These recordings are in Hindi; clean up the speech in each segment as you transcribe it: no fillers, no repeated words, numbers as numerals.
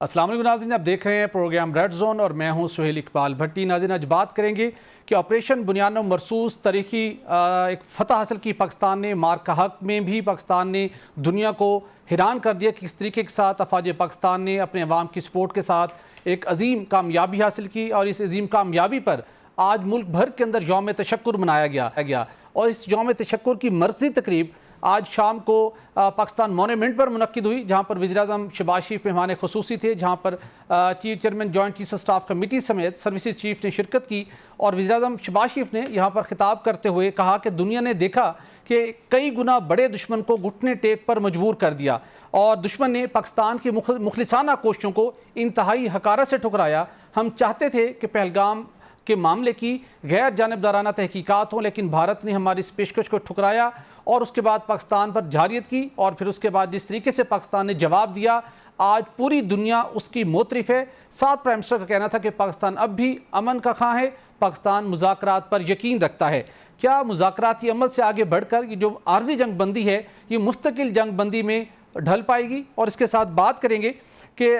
अस्सलाम वालेकुम नाज़रीन, आप देख रहे हैं प्रोग्राम रेड जोन और मैं हूं सुहेल इकबाल भट्टी। नाज़रीन, आज बात करेंगे कि ऑपरेशन बुनियाद मरसूस तरीक़ी एक फ़तह हासिल की पाकिस्तान ने। मार का हक में भी पाकिस्तान ने दुनिया को हैरान कर दिया कि किस तरीके के साथ अफवाज पाकिस्तान ने अपने अवाम की सपोर्ट के साथ एक अजीम कामयाबी हासिल की और इस अजीम कामयाबी पर आज मुल्क भर के अंदर यौम तशक्कुर मनाया गया और इस यौम तशक्कुर की मरकज़ी तकरीब आज शाम को पाकिस्तान मोनूमेंट पर मुनक्किद हुई, जहाँ पर वज़ीर-ए-आज़म शहबाज शरीफ मेहमान खुसूसी थे, जहाँ पर chief chairman joint chief of staff committee समेत सर्विसेज चीफ ने शिरकत की। और वज़ीर-ए-आज़म शहबाज शरीफ ने यहाँ पर खिताब करते हुए कहा कि दुनिया ने देखा कि कई गुना बड़े दुश्मन को घुटने टेक पर मजबूर कर दिया और दुश्मन ने पाकिस्तान की मुखलिसाना कोशिशों को इंतहाई हकारत से ठुकराया। हम चाहते थे कि पहलगाम के मामले की गैर जानिबदाराना तहकीकात हो, लेकिन भारत ने हमारी इस पेशकश को ठुकराया और उसके बाद पाकिस्तान पर जारियत की। और फिर उसके बाद जिस तरीके से पाकिस्तान ने जवाब दिया, आज पूरी दुनिया उसकी मोतरिफ है। साथ प्राइम मिनिस्टर का कहना था कि पाकिस्तान अब भी अमन का खां है, पाकिस्तान मुज़ाकरात पर यकीन रखता है। क्या मुज़ाकराती अमल से आगे बढ़कर ये जो आर्जी जंग बंदी है, ये मुस्तकिल जंग बंदी में ढल पाएगी? और इसके साथ बात करेंगे कि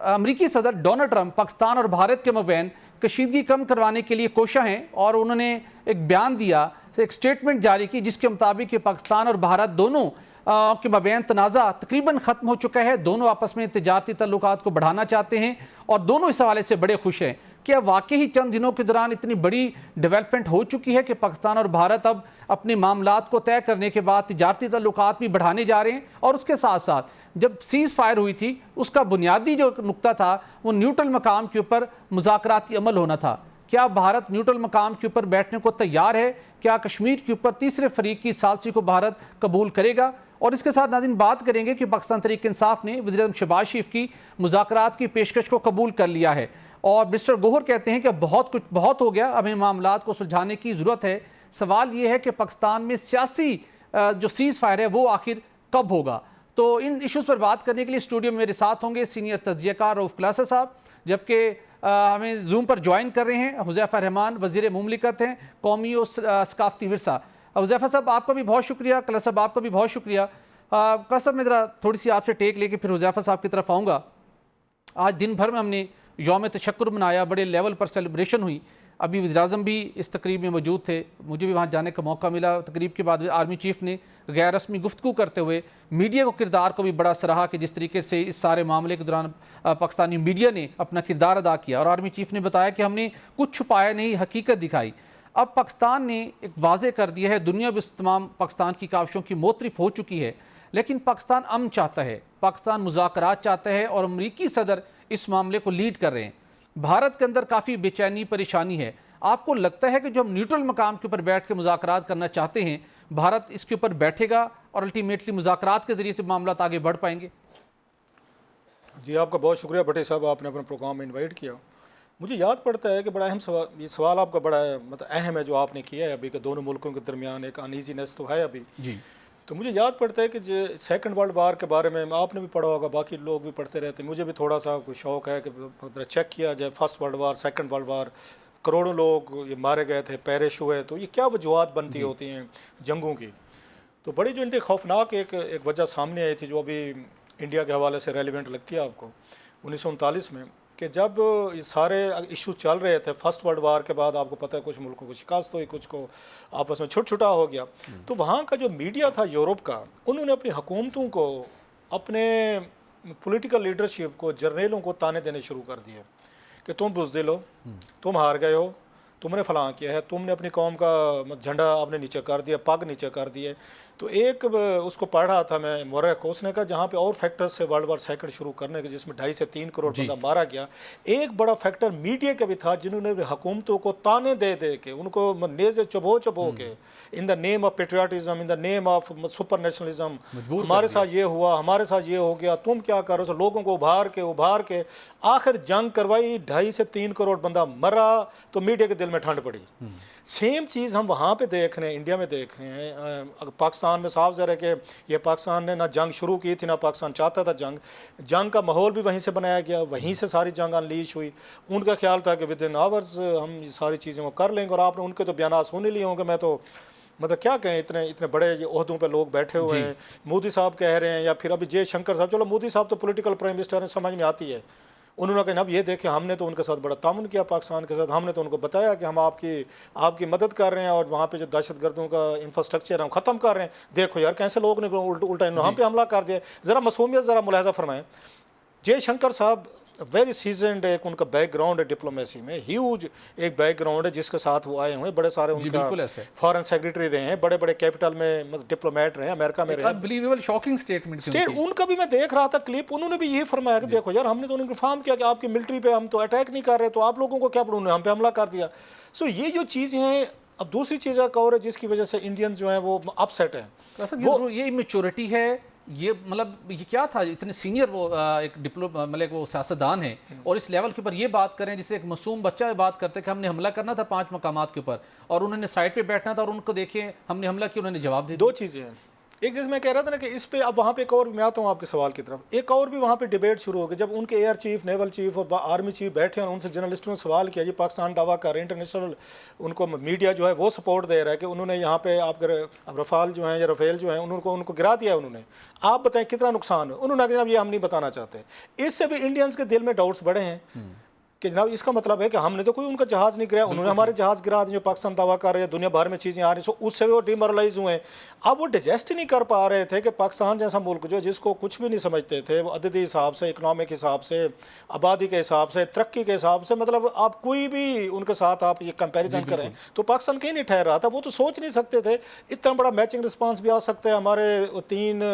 अमरीकी सदर डोनाल्ड ट्रंप पाकिस्तान और भारत के मबैन कशीदगी कम करवाने के लिए कोशा हैं और उन्होंने एक बयान दिया, एक स्टेटमेंट जारी की, जिसके मुताबिक पाकिस्तान और भारत दोनों के मबैन तनाज़ा तकरीबन ख़त्म हो चुका है। दोनों आपस में तिजारती तल्लुकात को बढ़ाना चाहते हैं और दोनों इस हवाले से बड़े खुश हैं। क्या वाकई ही चंद दिनों के दौरान इतनी बड़ी डेवलपमेंट हो चुकी है कि पाकिस्तान और भारत अब अपने मामलात को तय करने के बाद तिजारती तल्लुकात भी बढ़ाने जा रहे हैं? और उसके साथ साथ जब सीज़ फायर हुई थी, उसका बुनियादी जो नुक्ता था वो न्यूट्रल मकाम के ऊपर मुज़ाकराती अमल होना था। क्या भारत न्यूट्रल मकाम के ऊपर बैठने को तैयार है? क्या कश्मीर के ऊपर तीसरे फरीक की सालसी को भारत कबूल करेगा? और इसके साथ नाज़रीन बात करेंगे कि पाकिस्तान तहरीक इंसाफ ने वज़ीर-ए-आज़म शहबाज शरीफ की मुज़ाकरात की पेशकश को कबूल कर लिया है और मिस्टर गोहर कहते हैं कि बहुत हो गया, हमें मामलात को सुलझाने की ज़रूरत है। सवाल ये है कि पाकिस्तान में सियासी जो सीज़ फायर है वो आखिर कब होगा? तो इन इश्यूज़ पर बात करने के लिए स्टूडियो में मेरे साथ होंगे सीनियर तज्ज़ियाकार रऊफ़ क्लासा साहब, जबकि हमें जूम पर ज्वाइन कर रहे हैं हुज़ैफ़ा रहमान, वज़ीर मुमलिकत हैं, कौमी और सकाफ़ती विरसा। हुज़ैफ़ा साहब आपका भी बहुत शुक्रिया, क्लास साहब आपका भी बहुत शुक्रिया। क्लास साहब मैं ज़रा थोड़ी सी आपसे टेक लेके फिर हुज़ैफ़ा साहब की तरफ आऊँगा। आज दिन भर में हमने यौम तशक्कुर मनाया, बड़े लेवल पर सेलिब्रेशन हुई। अभी वज़ीर-ए-आज़म भी इस तकरीब में मौजूद थे, मुझे भी वहाँ जाने का मौका मिला। तकरीब के बाद आर्मी चीफ़ ने गैर रस्मी गुफ्तगू करते हुए मीडिया को किरदार को भी बड़ा सराहा कि जिस तरीके से इस सारे मामले के दौरान पाकिस्तानी मीडिया ने अपना किरदार अदा किया। और आर्मी चीफ़ ने बताया कि हमने कुछ छुपाया नहीं, हकीकत दिखाई। अब पाकिस्तान ने एक वाज़े कर दिया है, दुनिया भी तमाम पाकिस्तान की काविशों की मोतरिफ हो चुकी है, लेकिन पाकिस्तान अमन चाहता है, पाकिस्तान मुज़ाकरात चाहता है और अमरीकी सदर इस मामले को लीड कर रहे हैं। भारत के अंदर काफ़ी बेचैनी परेशानी है। आपको लगता है कि जो हम न्यूट्रल मकाम के ऊपर बैठ के मुज़ाकरात करना चाहते हैं, भारत इसके ऊपर बैठेगा और अल्टीमेटली मुज़ाकरात के ज़रिए से मामला आगे बढ़ पाएंगे? जी, आपका बहुत शुक्रिया भट्टी साहब, आपने अपने प्रोग्राम में इनवाइट किया। मुझे याद पड़ता है कि बड़ा अहम सवाल, ये सवाल आपका बड़ा मतलब अहम है जो आपने किया है अभी, कि दोनों मुल्कों के दरमियान एक अनईजीनेस तो है अभी जी। तो मुझे याद पड़ता है कि जो सेकंड वर्ल्ड वार के बारे में आपने भी पढ़ा होगा, बाकी लोग भी पढ़ते रहते हैं, मुझे भी थोड़ा सा शौक़ है कि चेक किया जाए first world war, second world war, करोड़ों लोग ये मारे गए थे, पेरिश हुए, तो ये क्या वजूहत बनती होती हैं जंगों की। तो बड़ी जो इनकी खौफनाक एक वजह सामने आई थी जो अभी इंडिया के हवाले से रेलिवेंट लगती है आपको, 1939 में, कि जब ये सारे इशू चल रहे थे फर्स्ट वर्ल्ड वार के बाद, आपको पता है कुछ मुल्कों को शिकस्त हुई, कुछ को आपस में छुटा हो गया। तो वहाँ का जो मीडिया था यूरोप का, उन्होंने अपनी हुकूमतों को, अपने पॉलिटिकल लीडरशिप को, जर्नलों को ताने देने शुरू कर दिए कि तुम बुज़दिल हो, तुम हार गए हो, तुमने फलां किया है, तुमने अपनी कौम का झंडा आपने नीचे कर दिया, पग नीचे कर दिए। तो एक उसको पढ़ रहा था मैं मोरख को, उसने कहा जहाँ पे और फैक्टर्स से वर्ल्ड वार सेकंड शुरू करने के, जिसमें 2.5 से 3 करोड़ बंदा मारा गया, एक बड़ा फैक्टर मीडिया का भी था, जिन्होंने हुकूमतों को ताने दे दे के, उनको नेज़े चबो के, in the name of patriotism, in the name of super nationalism, हमारे साथ ये हुआ, हमारे साथ ये हो गया, तुम क्या कर रहे हो, लोगों को उभार के आखिर जंग करवाई, 2.5 से 3 करोड़ बंदा मरा, तो मीडिया के दिल में ठंड पड़ी। सेम चीज़ हम वहाँ पे देख रहे हैं, इंडिया में देख रहे हैं। पाकिस्तान में साफ ज़रा कि ये पाकिस्तान ने ना जंग शुरू की थी, ना पाकिस्तान चाहता था जंग का माहौल भी वहीं से बनाया गया, वहीं से सारी जंग अनलीश हुई। उनका ख्याल था कि विद इन आवर्स हम सारी चीज़ें वो कर लेंगे, और आपने उनके तो बयान सुन ही लिए होंगे। मैं तो मतलब क्या कहें, इतने इतने बड़े ये ओहदों पे लोग बैठे हुए हैं। मोदी साहब कह रहे हैं, या फिर अभी जयशंकर साहब, चलो मोदी साहब तो पॉलिटिकल प्राइम मिनिस्टर हैं, समझ में आती है, उन्होंने कहा जनाब ये देखें हमने तो उनके साथ बड़ा तामुन किया पाकिस्तान के साथ, हमने तो उनको बताया कि हम आपकी आपकी मदद कर रहे हैं और वहाँ पे जो दहशतगर्दों का इंफ्रास्ट्रक्चर हम ख़त्म कर रहे हैं। देखो यार कैसे लोग ने उल्टा हम पे हमला कर दिया। ज़रा मासूमियत ज़रा मुलाहजा फरमाएं। जयशंकर साहब वेरी सीजनड, एक उनका बैकग्राउंड है डिप्लोमेसी में, ह्यूज एक बैकग्राउंड है जिसके साथ वो आए हुए हैं। बड़े सारे जी उनका बिल्कुल ऐसे फॉरेन सेक्रेटरी रहे हैं, बड़े बड़े कैपिटल में मतलब डिप्लोमेट रहे हैं, अमेरिका में रहे हैं। अनबिलीवेबल शॉकिंग स्टेटमेंट स्टेट उनका भी मैं देख रहा था क्लिप, उन्होंने भी यही फरमाया कि देखो यार हमने तो उन्हें इन्फॉर्म किया कि आपकी मिलिट्री पे हम तो अटैक नहीं कर रहे, तो आप लोगों को क्या पड़ा, हम पे हमला कर दिया। सो ये जो चीज़ें हैं। अब दूसरी चीज़ का और है जिसकी वजह से इंडियन जो हैं वो अपसेट हैं। वो ये इमेच्योरिटी है, ये मतलब ये क्या था, इतने सीनियर वो एक मतलब वो सियासतदान है और इस लेवल के ऊपर ये बात करें जिससे एक मासूम बच्चा बात करते कि हमने हमला करना था 5 मकामात के ऊपर और उन्होंने साइड पे बैठना था और उनको देखें हमने हमला किया, उन्होंने जवाब दिया। दो चीज़ें हैं। एक चीज़ मैं कह रहा था ना कि इस पे अब वहाँ पे एक और, मैं आता हूँ आपके सवाल की तरफ, एक और भी वहाँ पे डिबेट शुरू हो गई जब उनके एयर चीफ, नेवल चीफ और आर्मी चीफ बैठे और उनसे जर्नलिस्टों ने सवाल किया, ये पाकिस्तान दावा कर रहे हैं, इंटरनेशनल उनको मीडिया जो है वो सपोर्ट दे रहा है कि उन्होंने यहाँ पे आप अब रफाल जो है या रफेल जो है उनको गिरा दिया उन्होंने, आप बताएं कितना नुकसान है। उन्होंने कहा जनाब ये हम नहीं बताना चाहते। इससे भी इंडियंस के दिल में डाउट्स बढ़े हैं कि जनाब इसका मतलब है कि हमने तो कोई उनका जहाज़ नहीं गिराया, उन्होंने हमारे जहाज़ गिरा दिए जो पाकिस्तान दावा कर रहे हैं, दुनिया भर में चीज़ें आ रही हैं। सो उससे वो डिमोरलाइज हुए हैं। अब वो डिजेस्ट ही नहीं कर पा रहे थे कि पाकिस्तान जैसा मुल्क जो जिसको कुछ भी नहीं समझते थे, वो अददी हिसाब से, इकनॉमिक हिसाब से, आबादी के हिसाब से, तरक्की के हिसाब से, मतलब आप कोई भी उनके साथ आप ये कंपेरिजन करें तो पाकिस्तान कहीं नहीं ठहर रहा था। वो तो सोच नहीं सकते थे इतना बड़ा मैचिंग रिस्पॉन्स भी आ सकता है। हमारे 3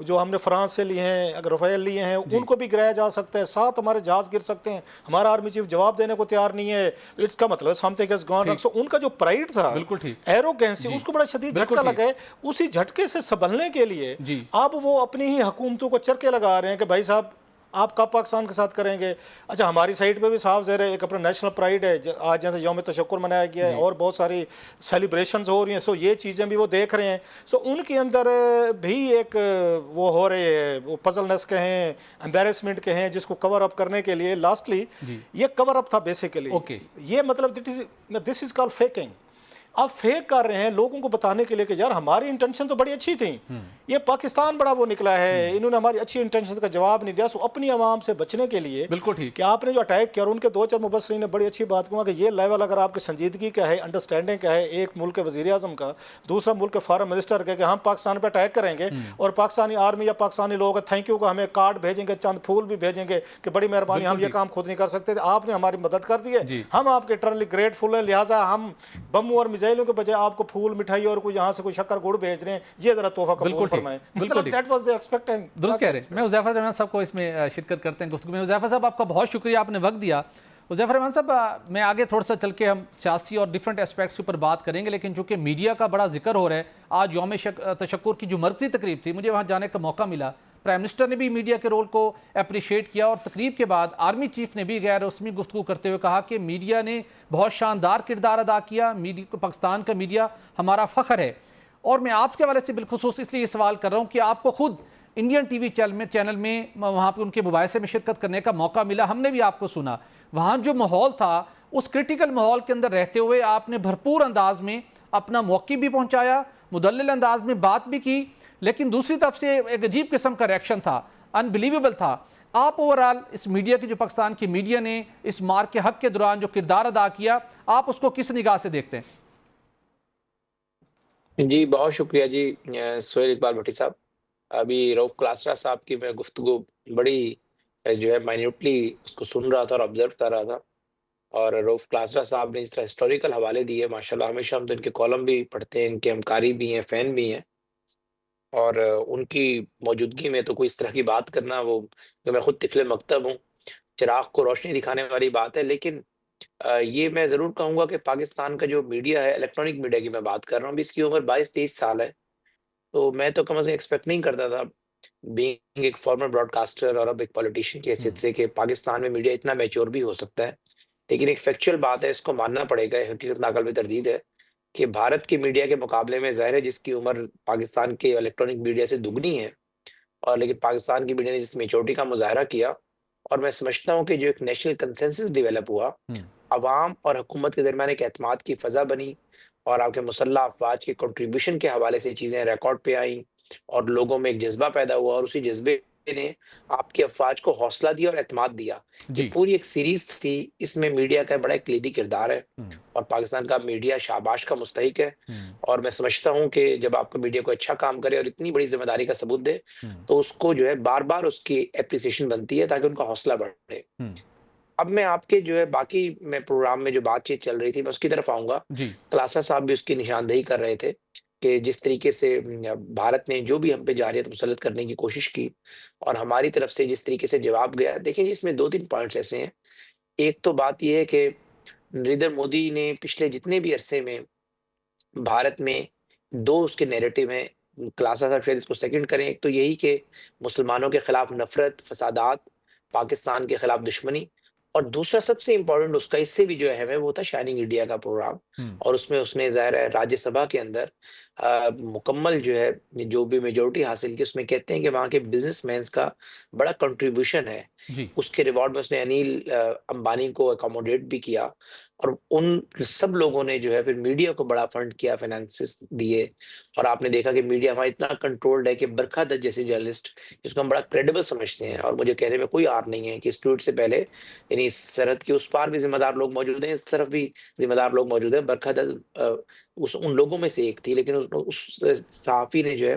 जो हमने फ्रांस से लिए हैं, अगर रफेल लिए हैं, उनको भी गिराया जा सकता है, 7 हमारे जहाज़ गिर सकते हैं, हमारा आर्मी चीफ जवाब देने को तैयार नहीं है। तो इसका मतलब समथिंग हैज गॉन रॉन्ग। सो उनका जो प्राइड था, बिल्कुल ठीक, एरोगेंसी, उसको बड़ा शदीद झटका लगा है। उसी झटके से संभलने के लिए अब वो अपनी ही हुकूमतों को चरके लगा रहे हैं कि भाई साहब आप कब पाकिस्तान के साथ करेंगे। अच्छा हमारी साइड पे भी साफ ज़ाहिर है एक अपना नेशनल प्राइड है, आज जैसे यौम तशक्कुर मनाया गया है और बहुत सारी सेलिब्रेशंस हो रही हैं। सो ये चीज़ें भी वो देख रहे हैं। सो उनके अंदर भी एक वो हो रहे है, वो पजलनेस कहें, एम्बेरसमेंट कहें, जिसको कवर अप करने के लिए लास्टली ये कवर अप था बेसिकली। ये मतलब दिस इज़ कॉल्ड फेकिंग। आप फेक कर रहे हैं लोगों को बताने के लिए कि यार हमारी इंटेंशन तो बड़ी अच्छी थी, ये पाकिस्तान बड़ा वो निकला है, इन्होंने हमारी अच्छी इंटेंशन का जवाब नहीं दिया। सो अपनी आवाम से बचने के लिए बिल्कुल ठीक कि आपने जो अटैक किया, और उनके 2-4 मुबस्सरीन ने बड़ी अच्छी बात कहा कि ये लेवल अगर आपकी संजीदगी का है, अंडरस्टैंडिंग का है, एक मुल्क के वज़ीर आज़म का, दूसरा मुल्क के फॉरेन मिनिस्टर का, कि हम पाकिस्तान पर अटैक करेंगे और पाकिस्तानी आर्मी या पाकिस्तानी लोग थैंक यू का हमें कार्ड भेजेंगे, चंद फूल भी भेजेंगे कि बड़ी मेहरबानी, हम ये काम खुद नहीं कर सकते थे, आपने हमारी मदद कर दी है, हम आपके इटरनली ग्रेटफुल हैं, लिहाजा हम बम और मिसाइलों के बजाय आपको फूल, मिठाई और कोई यहाँ से कोई शक्कर गुड़ भेज रहे हैं, ये जरा तोहफा कबूल फरमाएं। मतलब दैट वाज द एक्सपेक्टेड। दुरुस्त कह रहे हैं। मैं हुज़ैफा रहमान साहब को इसमें शिरकत करते हैं गुफ्तगू में। हुज़ैफा साहब आपका बहुत शुक्रिया, आपने वक्त दिया। हुज़ैफा रहमान साहब मैं आगे थोड़ा सा चल के हम सियासी और डिफरेंट एस्पेक्ट्स के ऊपर बात करेंगे, लेकिन चूंकि मीडिया का बड़ा जिक्र हो रहा है, आज यौम तशक्कुर की जो मरकज़ी तकरीब थी, मुझे वहाँ जाने का मौका मिला। प्राइम मिनिस्टर ने भी मीडिया के रोल को अप्रिशिएट किया और तकरीब के बाद आर्मी चीफ ने भी गैर रस्मी गुफ्तगू करते हुए कहा कि मीडिया ने बहुत शानदार किरदार अदा किया, मीडिया पाकिस्तान का मीडिया हमारा फ़ख्र है। और मैं आपके हवाले से बिलखुसूस इसलिए सवाल कर रहा हूँ कि आपको खुद इंडियन टीवी चैनल में वहाँ पर उनके मुबाहिसे में शिरकत करने का मौका मिला, हमने भी आपको सुना। वहाँ जो माहौल था उस क्रिटिकल माहौल के अंदर रहते हुए आपने भरपूर अंदाज में अपना मौक़िफ़ भी पहुँचाया, मुदल्लिल अंदाज में बात भी की, लेकिन दूसरी तरफ से एक अजीब किस्म का रिएक्शन था, अनबिलीवेबल था। आप ओवरऑल इस मीडिया की, जो पाकिस्तान की मीडिया ने इस मार के हक के दौरान जो किरदार अदा किया, आप उसको किस निगाह से देखते हैं? जी, बहुत शुक्रिया जी सोहेल इकबाल भट्टी साहब। अभी रऊफ़ क्लासरा साहब की मैं गुफ्तगू बड़ी जो है माइन्यूटली उसको सुन रहा था और ऑब्ज़र्व कर रहा था, और रऊफ़ क्लासरा साहब ने इस तरह हिस्टोरिकल हवाले दिए माशाल्लाह। हमेशा हम तो इनके कॉलम भी पढ़ते हैं, इनके हम कारी भी हैं, फ़ैन भी हैं, और उनकी मौजूदगी में तो कोई इस तरह की बात करना, वो कि मैं खुद तिफ़्ल मकतब हूँ, चिराग को रोशनी दिखाने वाली बात है। लेकिन ये मैं ज़रूर कहूँगा कि पाकिस्तान का जो मीडिया है, इलेक्ट्रॉनिक मीडिया की मैं बात कर रहा हूँ, अभी इसकी उम्र 22-23 साल है। तो मैं तो कम से कम एक्सपेक्ट नहीं करता था, बीइंग एक फॉर्मर ब्रॉडकास्टर और अब एक पॉलिटिशियन की हैसियत से, कि पाकिस्तान में मीडिया इतना मैच्योर भी हो सकता है। लेकिन एक फैक्चुअल बात है, इसको मानना पड़ेगा, ये हकीकत नाकल में तरदीद है कि भारत की मीडिया के मुकाबले में ज़ाहिर है जिसकी उम्र पाकिस्तान के इलेक्ट्रॉनिक मीडिया से दुगनी है, और लेकिन पाकिस्तान की मीडिया ने जिस मैच्योरिटी का मुज़ाहरा किया, और मैं समझता हूँ कि जो एक नेशनल कंसेंसस डेवलप हुआ, अवाम और हुकूमत के दरमियान एक एतमाद की फ़ज़ा बनी, और आपके मुसल्लह अफ़वाज के कंट्रीब्यूशन के हवाले से चीज़ें रिकॉर्ड पे आईं, और लोगों में एक जज़्बा पैदा हुआ, और उसी जज़्बे ने आपकी अफ़वाज को हौसला दिया और एतमाद दिया। ये जी। पूरी एक सीरीज़ थी, इसमें मीडिया का बड़ा कलीदी किरदार है हुँ, और पाकिस्तान का मीडिया शाबाश का मुस्तहिक है। हुँ, और मैं समझता हूँ कि जब आपका मीडिया कोई अच्छा काम करे और इतनी बड़ी ज़िम्मेदारी का सबूत दे, हुँ, तो उसको जो है बार-बार उसकी एप्रिसिएशन बनती है ताकि उनका हौसला बढ़े। हुँ। अब मैं आपके जो है बाकी मैं प्रोग्राम में जो बातचीत चल रही थी, मैं उसकी तरफ आऊँगा। जी, क्लासा साहब भी उसकी निशानदेही कर रहे थे कि जिस तरीके से भारत ने जो भी हम पे जारयत मुसल्लत करने की कोशिश की और हमारी तरफ से जिस तरीके से जवाब गया, देखिए इसमें 2-3 पॉइंट्स ऐसे हैं। एक तो बात ये है कि नरेंद्र मोदी ने पिछले जितने भी अरसे में भारत में 2 उसके नैरेटिव हैं, क्लासा साहब शायद इसको सेकंड करें। एक तो यही कि मुसलमानों के खिलाफ नफ़रत, फ़सादात, पाकिस्तान के खिलाफ दुश्मनी और दूसरा सबसे इम्पोर्टेंट उसका इससे भी जो अहम है वो था शाइनिंग इंडिया का प्रोग्राम। हुँ, और उसमें उसने ज़ाहिर है राज्यसभा के अंदर मुकम्मल जो है जो भी मेजॉरिटी हासिल की, उसमें कहते हैं कि वहाँ के बिज़नेसमैन्स का बड़ा कंट्रीब्यूशन है। जी, उसके रिवॉर्ड में उसने अनिल अंबानी को अकोमोडेट भी किया और उन सब लोगों ने जो है फिर मीडिया को बड़ा फंड किया, फाइनेंसेस दिए। और आपने देखा कि मीडिया वहाँ इतना कंट्रोल्ड है कि बरखा दत्त जैसे जर्नलिस्ट जिसको हम बड़ा क्रेडिबल समझते हैं और मुझे कहने में कोई आर नहीं है कि इस ट्वीट से पहले यानी सरहद के उस पार भी ज़िम्मेदार लोग मौजूद हैं, इस तरफ भी ज़िम्मेदार लोग मौजूद हैं। बरखा दत्त उस उन लोगों में से एक थी, लेकिन उस सहाफ़ी ने जो है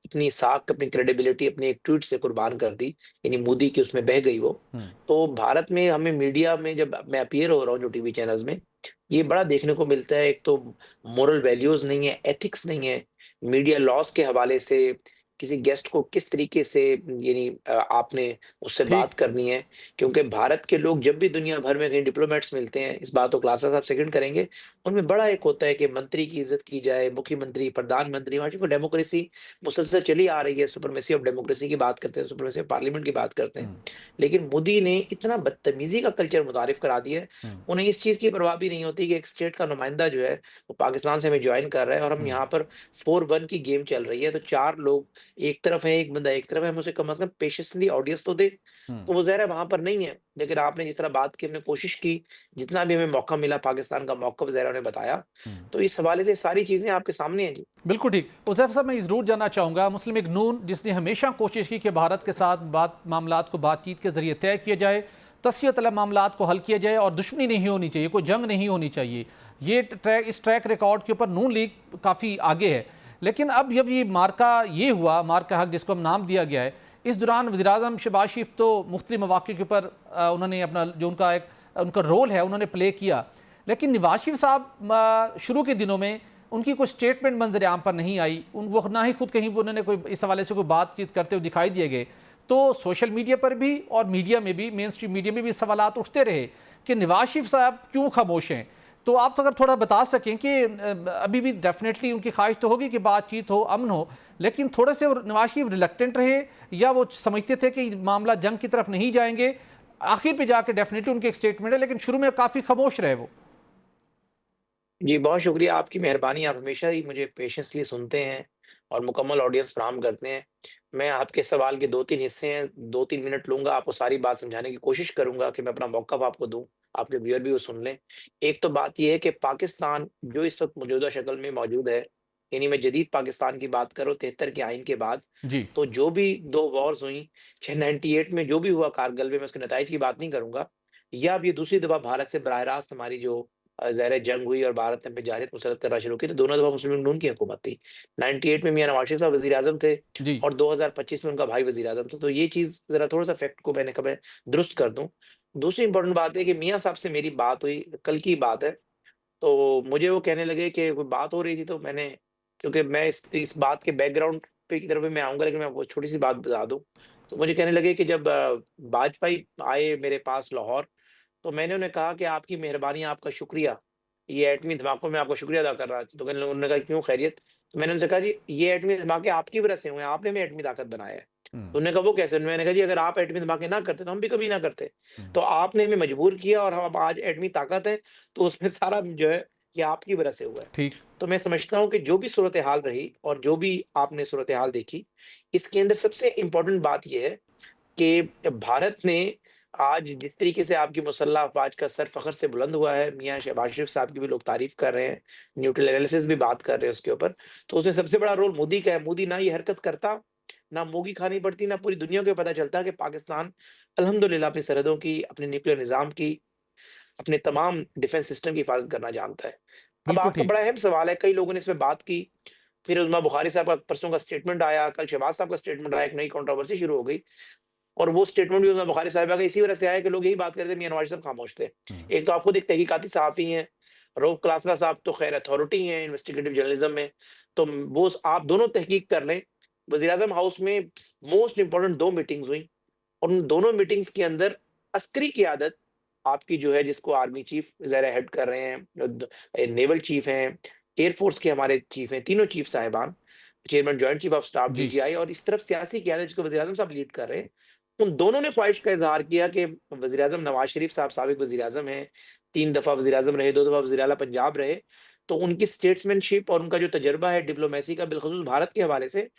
अपनी साख, अपनी क्रेडिबिलिटी अपने एक ट्वीट से कुर्बान कर दी, यानी मोदी की उसमें बह गई वो। हुँ, तो भारत में हमें मीडिया में जब मैं अपीयर हो रहा हूँ जो टीवी चैनल्स में, ये बड़ा देखने को मिलता है। एक तो मोरल वैल्यूज़ नहीं है, एथिक्स नहीं है, मीडिया लॉज़ के हवाले से किसी गेस्ट को किस तरीके से यानी आपने उससे बात ठीक। करनी है। क्योंकि भारत के लोग जब भी दुनिया भर में कहीं डिप्लोमेट्स मिलते हैं, इस बात को क्लासा साहब सेकंड करेंगे, उनमें बड़ा एक होता है कि मंत्री की इज़्ज़त की जाए, मुख्यमंत्री, प्रधानमंत्री, वहाँ चूँकि डेमोक्रेसी मुसलसल चली आ रही है, सुप्रीमेसी ऑफ डेमोक्रेसी की बात करते हैं, सुप्रीमेसी ऑफ पार्लियामेंट की बात करते हैं। हुँ, लेकिन मोदी ने इतना बदतमीज़ी का कल्चर मुतारिफ करा दिया है, हुँ, उन्हें इस चीज़ की परवाह भी नहीं होती कि एक स्टेट का नुमाइंदा जो है, वो पाकिस्तान से हमें जॉइन कर रहा है और हम हुँ, यहाँ पर 4-1 की गेम चल रही है, तो 4 लोग एक तरफ हैं, एक बंदा एक तरफ है, हमें उसे कम से कम पेशेंसली ऑडियंस तो दे। हुँ, तो वो ज़ाहिर है वहाँ पर नहीं है। लेकिन आपने जिस तरह बात की, हमने कोशिश की, जितना भी हमें मौका मिला, पाकिस्तान का मौक़िफ़ ज़ाहिर उन्हें बताया। हुँ। तो इस हवाले से सारी चीज़ें आपके सामने हैं जी। बिल्कुल ठीक। उज़ैफ़ साहब, मैं ये ज़रूर जानना चाहूँगा, मुस्लिम लीग नून जिसने हमेशा कोशिश की कि भारत के साथ मामलात को बातचीत के ज़रिए तय किया जाए, तस्वीर तलब मामलात को हल किया जाए और दुश्मनी नहीं होनी चाहिए, कोई जंग नहीं होनी चाहिए। ये इस ट्रैक रिकॉर्ड के ऊपर नून लीग काफ़ी आगे है। लेकिन अब जब ये मार्का ये हुआ, मार्का हक जिसको हम नाम दिया गया है, इस दौरान वज़ीर-ए-आज़म शहबाज शरीफ तो मुख्तलिफ मौक़े के ऊपर उन्होंने अपना जो उनका रोल है उन्होंने प्ले किया। लेकिन नवाज शरीफ साहब शुरू के दिनों में उनकी कोई स्टेटमेंट मंजर आम पर नहीं आई, वो ना ही खुद कहीं उन्होंने कोई इस हवाले से कोई बातचीत करते हुए दिखाई दिए गए। तो सोशल मीडिया पर भी और मीडिया में भी, मेन स्ट्रीम मीडिया में भी सवालात उठते रहे कि नवाज शरीफ साहब क्यों खामोश हैं। तो आप तो अगर थोड़ा बता सकें कि अभी भी डेफिनेटली उनकी ख्वाहिश तो होगी कि बातचीत हो, अमन हो, लेकिन थोड़े से नवाज शरीफ रिलक्टेंट रहे या वो समझते थे कि मामला जंग की तरफ नहीं जाएंगे। आखिर पे जाकर डेफिनेटली उनकी एक स्टेटमेंट है, लेकिन शुरू में काफ़ी खामोश रहे वो। जी, बहुत शुक्रिया, आपकी मेहरबानी। आप हमेशा ही मुझे पेशेंसली सुनते हैं और मुकम्मल ऑडियंस फराहम करते हैं। मैं आपके सवाल के 2-3 हिस्से हैं, 2-3 मिनट लूँगा, आपको सारी बात समझाने की कोशिश करूँगा कि मैं अपना मौक़िफ़ आपको दूँ, आपके व्यूअर भी वो सुन लें। एक तो बात ये है कि पाकिस्तान जो इस वक़्त मौजूदा शक्ल में मौजूद है, यानी मैं जदीद पाकिस्तान की बात करूँ 73 के आइन के बाद, जी। तो जो भी 2 वॉर्स हुई, चाहे 98 में जो भी हुआ कारगिल में, मैं उसके नताइज की बात नहीं करूँगा, या अब ये दूसरी दफ़ा भारत से बराह रास्त हमारी जो ज़ाहिर है जंग हुई और भारत ने जारयत मुसल्लत करना शुरू की, तो दोनों दफ़ा मुस्लिम लीग नून की हुकूमत थी। 98 में मियाँ नवाज़ शरीफ साहब वज़ीर-ए-आज़म थे जी। और 2025 में उनका भाई वज़ीर-ए-आज़म था। तो ये चीज़ ज़रा थोड़ा-सा फैक्ट को मैंने कहा मैं दुरुस्त कर दूँ। दूसरी इम्पोर्टेंट बात है कि मियाँ साहब से मेरी बात हुई, कल की बात है। तो मुझे वो कहने लगे कि कोई बात हो रही थी, तो मैंने चूँकि मैं इस बात के बैकग्राउंड पे की तरफ भी मैं आऊँगा, लेकिन मैं आपको छोटी-सी बात बता दूँ। तो मुझे कहने लगे कि जब वाजपेयी आए मेरे पास लाहौर, तो मैंने उन्हें कहा कि आपकी मेहरबानी, आपका शुक्रिया। ये एटमी धमाकों में आपका शुक्रिया अदा कर रहा था। तो कहने लगे, उन्होंने कहा क्यों खैरियत? तो मैंने उनसे कहा जी ये एटमी धमाके आपकी वजह से हुए हैं, आपने हमें एटमी ताकत बनाया है। हुँ, तो उन्होंने कहा वो कैसे? मैंने कहा जी अगर आप एटमी धमाके ना करते तो हम भी कभी ना करते। हुँ। तो आपने हमें मजबूर किया और हम अब आज एटमी ताकत है, तो उसमें सारा जो है ये आपकी वजह से हुआ है। ठीक। तो मैं समझता हूँ कि जो भी सूरत-ए-हाल रही और जो भी आपने सूरत-ए-हाल देखी, इसके अंदर सबसे इम्पोर्टेंट बात ये है कि भारत ने आज जिस तरीके से आपकी मुसल्लह अफ़वाज का सर फ़ख्र से बुलंद हुआ है, मियाँ शहबाज शरीफ साहब की भी लोग तारीफ़ कर रहे हैं, न्यूट्रल एनालिसिस भी बात कर रहे हैं उसके ऊपर। तो उसमें सबसे बड़ा रोल मोदी का है। मोदी ना ये हरकत करता, ना मोगी खानी पड़ती, ना पूरी दुनिया को पता चलता कि पाकिस्तान अल्हम्दुलिल्लाह अपनी सरहदों की, अपने न्यूक्लियर निज़ाम की, अपने तमाम डिफेंस सिस्टम की हिफाज़त करना जानता है। अब बिल्कुल आपका ठीक। बड़ा अहम सवाल है, कई लोगों ने इस पे बात की, फिर उस्मा बुखारी साहब का परसों का स्टेटमेंट आया, कल शहबाज साहब का स्टेटमेंट आया, एक नई कंट्रोवर्सी शुरू हो गई। और वो स्टेटमेंट भी उस्मा बुखारी साहिबा का इसी वजह से आया कि लोग यही बात कर रहे थे, मियां नवाज साहब खामोश थे। हम्म। एक तो आप खुद एक तहकीकाती सहाफ़ी हैं, रऊफ़ क्लासरा साहब तो खैर अथॉरिटी हैं इन्वेस्टिगेटिव जर्नलिज्म में, तो वो आप दोनों तहकीक कर लें। वज़ीर-ए-आज़म हाउस में मोस्ट इम्पोर्टेंट 2 मीटिंग्स हुई और उन दोनों मीटिंग्स के अंदर अस्करी क़यादत आपकी जो है, जिसको आर्मी चीफ ज़रा हेड कर रहे हैं, नेवल चीफ हैं, एयर फोर्स के हमारे चीफ हैं, तीनों चीफ साहिबान, chairman joint chief of staff जी। डीजीआई, और इस तरफ सियासी क़यादत जिसको वज़ीर-ए-आज़म साहब लीड कर रहे हैं। उन दोनों ने ख्वाहिश का इज़हार किया कि वज़ीर-ए-आज़म नवाज़ शरीफ साहब साबिक़ वज़ीर-ए-आज़म हैं, 3 दफ़ा वज़ीर-ए-आज़म रहे, 2 दफ़ा वज़ीर आला पंजाब रहे, तो उनकी स्टेट्समैनशिप और उनका जो तजुर्बा है डिप्लोमेसी का, बिलख़ुसूस भारत के हवाले से,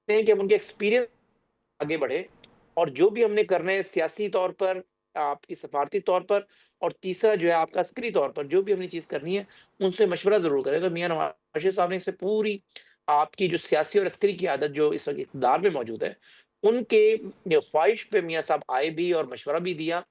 हैं कि हम उनके एक्सपीरियंस आगे बढ़े और जो भी हमने करना है सियासी तौर पर, आपकी सफारती तौर पर, और तीसरा जो है आपका अस्करी तौर पर, जो भी हमने चीज़ करनी है, उनसे मशवरा ज़रूर करें। तो मियां नवाज़ शरीफ साहब ने इससे पूरी आपकी जो सियासी और अस्करी क़यादत जो इस वक़्त इक़्तिदार में मौजूद है, उनके ये ख्वाहिश पे मियां साहब आए भी और मशवरा भी दिया,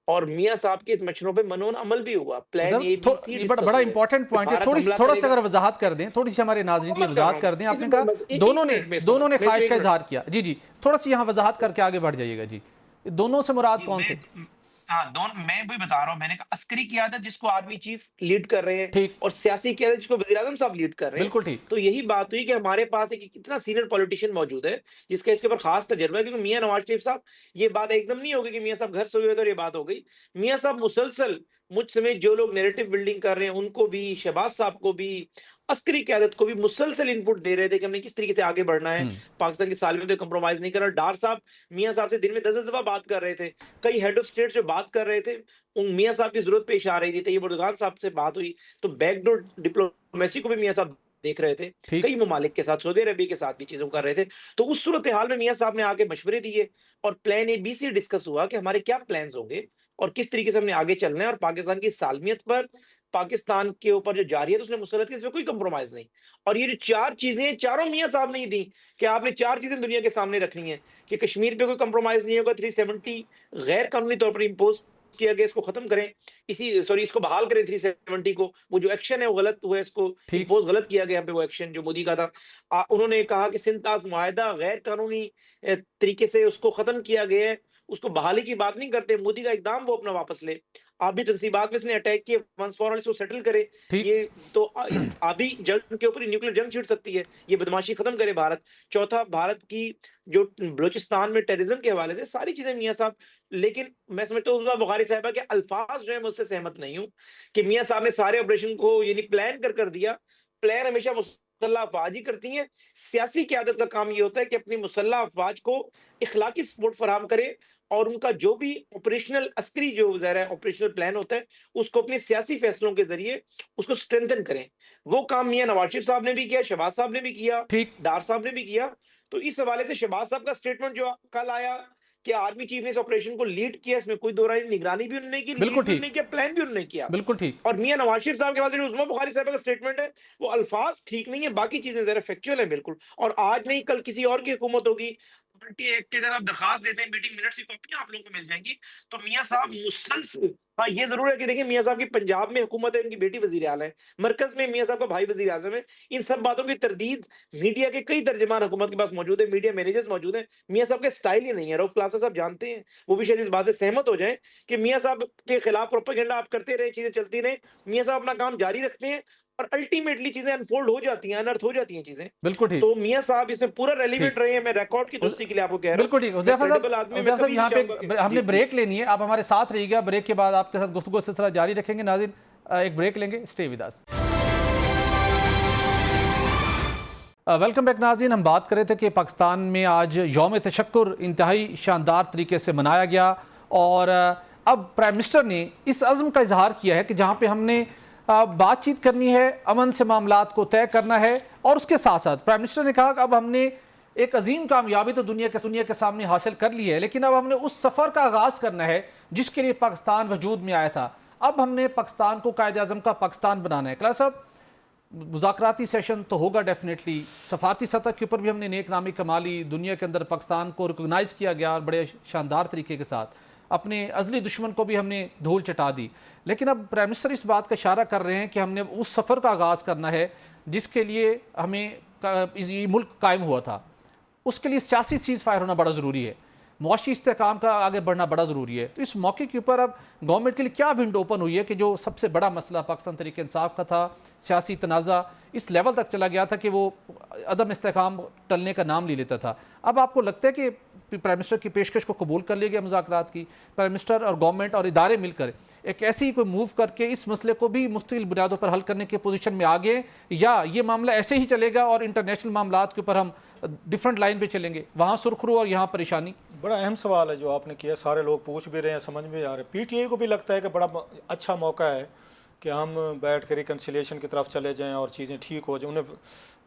और मियां साहब के मशवरों पे मनोन अमल भी हुआ। प्लान ए, बी, सी ये बड़ा डिस्कस बड़ा हुए इंपॉर्टेंट कि पॉइंट है, भारत थोड़ी हमला थोड़ा सा करेगा। अगर वजाहत कर दें, थोड़ी सी हमारे नाज़रीन के लिए मुकम्मल कर रहा वजाहत हूँ। कर दें। आपने इसी कहा बस एक दोनों मिनट में इसको दोनों ने मैं ख्वाहिश इसको का 1 मिनट इजहार किया। जी जी, थोड़ा सी यहाँ वजाहत करके आगे बढ़ जाइएगा। जी, दोनों से मुराद जी, कौन थे? हाँ, मैं वही बता रहा हूँ, मैंने कहा अस्करी क़यादत जिसको आर्मी चीफ लीड कर रहे हैं ठीक। और सियासी क़यादत जिसको वज़ीर-ए-आज़म साहब लीड कर रहे हैं। बिल्कुल ठीक। तो यही बात हुई कि हमारे पास एक इतना सीनियर पॉलिटिशियन मौजूद है, जिसका इसके ऊपर ख़ास तजुर्बा है, क्योंकि मियां नवाज शरीफ साहब, ये बात एकदम नहीं होगी कि मियां साहब घर सोए हुए थे और ये बात हो गई। मियां साहब मुसलसल मुझ समेत जो लोग नैरेटिव बिल्डिंग कर रहे हैं, उनको भी, शहबाज साहब को भी, अस्करी क़यादत को भी मुसलसल इनपुट दे रहे थे कि हमने किस तरीके से आगे बढ़ना है, हम्म। पाकिस्तान की सालमियत पे कंप्रोमाइज़ नहीं करना। डार साहब मियां साहब से दिन में 10-10 दफ़ा बात कर रहे थे। कई हेड ऑफ स्टेट जो बात कर रहे थे, उन मियां साहब की ज़रूरत पेश आ रही थी। तैयब उर्दुगान साहब से बात हुई, तो बैकडोर डिप्लोमेसी को भी मियां साहब देख रहे थे। ठीक। कई ममालिक के साथ, सऊदी अरबिया के साथ भी चीज़ों कर रहे थे। तो उस सूरत-ए-हाल में मियां साहब ने आके मशवरे दिए और plan A, B, C discuss हुआ कि हमारे क्या प्लान्स होंगे और किस तरीके से हमने आगे चलना है, और पाकिस्तान की सालमियत पर, पाकिस्तान के ऊपर जो जारियत उसने मुसल्लत की, इसमें कोई कंप्रोमाइज़ नहीं। और ये जो 4 चीज़ें, चारों मियां साहब ने ही दी कि आपने 4 चीज़ें दुनिया के सामने रखनी है कि कश्मीर पे कोई कंप्रोमाइज़ नहीं होगा, 370 गैर कानूनी तौर पर इम्पोज़ किया गया, इसको खत्म करें। इसको बहाल करें 370 को। वो जो एक्शन है वो गलत हुआ है, इसको ठीक। इम्पोज़ गलत किया गया यहाँ पे, वो एक्शन जो मोदी का था। उन्होंने कहा कि सिंध-ताश मुआहिदा गैर कानूनी तरीके से उसको खत्म किया गया है, उसको बहाली की बात नहीं करते। मोदी का इक़दाम वो अपना वापस ले। आबी तनसीबात में इसने अटैक किए, वंस फॉर ऑल इसको सेटल करे। ठीक। ये तो इस आबी जंग के ऊपर ही न्यूक्लियर जंग छिड़ सकती है। ये बदमाशी खत्म करे भारत। चौथा, भारत की जो बलूचिस्तान में टेररिज्म के हवाले से सारी चीज़ें मियां साहब, लेकिन मैं समझता हूँ उस्मा बुखारी साहिबा के अल्फाज जो है, मैं उससे सहमत नहीं हूँ कि मियां साहब ने सारे ऑपरेशन को यानी प्लान कर दिया। प्लान हमेशा मुसल्लह अफ़वाज ही करती हैं। सियासी क़यादत का काम ये होता है कि अपनी मुसल्लह अफ़वाज को इखलाकी सपोर्ट फराहम करे और उनका जो भी ऑपरेशनल अस्करी जो ज़ाहिर है ऑपरेशनल प्लान होता है, उसको अपने सियासी फैसलों के ज़रिए उसको स्ट्रेंथन करें। वो काम मियां नवाज शरीफ साहब ने भी किया, शहबाज साहब ने भी किया, ठीक। डार साहब ने भी किया। तो इस हवाले से शहबाज साहब का स्टेटमेंट जो कल आया कि आर्मी चीफ ने इस ऑपरेशन को लीड किया, इसमें कोई दो राय नहीं। निगरानी भी उन्होंने की, बिल्कुल लीड भी ठीक। उन्होंने किया, प्लान भी उन्होंने किया। बिल्कुल ठीक। और मियां नवाज शरीफ साहब के पास जो उस्मा बुखारी साहब का स्टेटमेंट है, वो अल्फाज ठीक नहीं है, बाकी चीजें जरा फैक्चुअल है बिल्कुल। और आज नहीं, कल किसी और की हुकूमत होगी, पार्टी एक्ट के तहत आप दरखास्त देते हैं, मीटिंग मिनट्स की कॉपियां आप लोगों को मिल जाएंगी। तो मियां साहब मुसलसल, हाँ ये जरूर है कि देखिए मियां साहब की पंजाब में हुकूमत है, उनकी बेटी वजीर आला है, मरकज में मियां साहब का भाई वजीर आजम है। इन सब बातों की तरदीद मीडिया के कई तर्जमान हुकूमत के पास मौजूद है, मीडिया मैनेजर्स मौजूद हैं। मियां साहब का स्टाइल ही नहीं है। रऊफ क्लासा साहब जानते हैं, वो भी शायद इस बात से सहमत हो जाए कि मियां साहब के खिलाफ प्रोपेगेंडा आप करते रहे, चीजें चलती रहे, मियां साहब अपना काम जारी रखते हैं और अल्टीमेटली चीजें अनफोल्ड हो जाती हैं, अनर्थ हो जाती हैं चीजें। बिल्कुल ठीक। तो मियां साहब इसमें पूरा ठीक। रेलिवेंट रहे हैं। मैं रिकॉर्ड की दुरुस्ती के लिए आपको कह रहा बिल्कुल ठीक। हूँ, मैं हुज़ैफ़ा साहब, क्रेडिबल आदमी, मैं हुज़ैफ़ा साहब कभी यहाँ नहीं पे चाहूंगा कि हमने जी ब्रेक लेनी है, आप हमारे साथ रहिएगा। ब्रेक के बाद आपके साथ गुफ्तगू सिलसिला जारी रखेंगे। नाज़रीन, एक ब्रेक लेंगे, stay with us. Welcome back नाज़रीन। हम बात कर रहे थे कि पाकिस्तान में आज यौम तशक्कुर इंतहाई शानदार तरीके से मनाया गया और अब प्राइम मिनिस्टर ने इस अज़्म का इजहार किया है कि जहाँ पे हमने बातचीत करनी है, अमन से मामलात को तय करना है, और उसके साथ साथ प्राइम मिनिस्टर ने कहा कि अब हमने एक अजीम कामयाबी तो दुनिया के सामने हासिल कर ली है, लेकिन अब हमने उस सफ़र का आगाज़ करना है जिसके लिए पाकिस्तान वजूद में आया था। अब हमने पाकिस्तान को कायदे आज़म का पाकिस्तान बनाना है। क्लास साहब, मुज़ाकराती सेशन तो होगा डेफिनेटली, सफारती सतह के ऊपर भी हमने नेक नामी कमा ली, दुनिया के अंदर पाकिस्तान को रिकॉग्नाइज़ किया गया और बड़े शानदार तरीके के साथ, अपने अज़ली दुश्मन को भी हमने धूल चटा दी। लेकिन अब प्राइम मिनिस्टर इस बात का इशारा कर रहे हैं कि हमने उस सफ़र का आगाज़ करना है जिसके लिए हमें ये मुल्क कायम हुआ था। उसके लिए सियासी सीज़ फायर होना बड़ा ज़रूरी है, मुआशी इस्तेहकाम का आगे बढ़ना बड़ा ज़रूरी है। तो इस मौके के ऊपर अब गवर्नमेंट के लिए क्या विंडो ओपन हुई है कि जो सबसे बड़ा मसला पाकिस्तान तहरीक इंसाफ का था, सियासी तनाज़ा इस लेवल तक चला गया था कि वो अदम इस्तेहकाम टलने का नाम ले लेता था। अब आपको लगता है कि प्राइम मिनिस्टर की पेशकश को कबूल कर लिया गया मुज़ाकरात की, प्राइम मिनिस्टर और गवर्नमेंट और इदारे मिलकर एक ऐसी कोई मूव करके इस मसले को भी मुख्तलिफ बुनियादों पर हल करने की पोजीशन में आ गए, या ये मामला ऐसे ही चलेगा और इंटरनेशनल मामलात के ऊपर हम डिफरेंट लाइन पे चलेंगे, वहाँ सुरखरू और यहाँ परेशानी? बड़ा अहम सवाल है जो आपने किया, सारे लोग पूछ भी रहे हैं, समझ में आ रहे हैं। पीटीआई को भी लगता है कि बड़ा अच्छा मौका है कि हम बैठ कर रिकन्सिलिएशन की तरफ चले जाएं और चीज़ें ठीक हो जाएं। उन्हें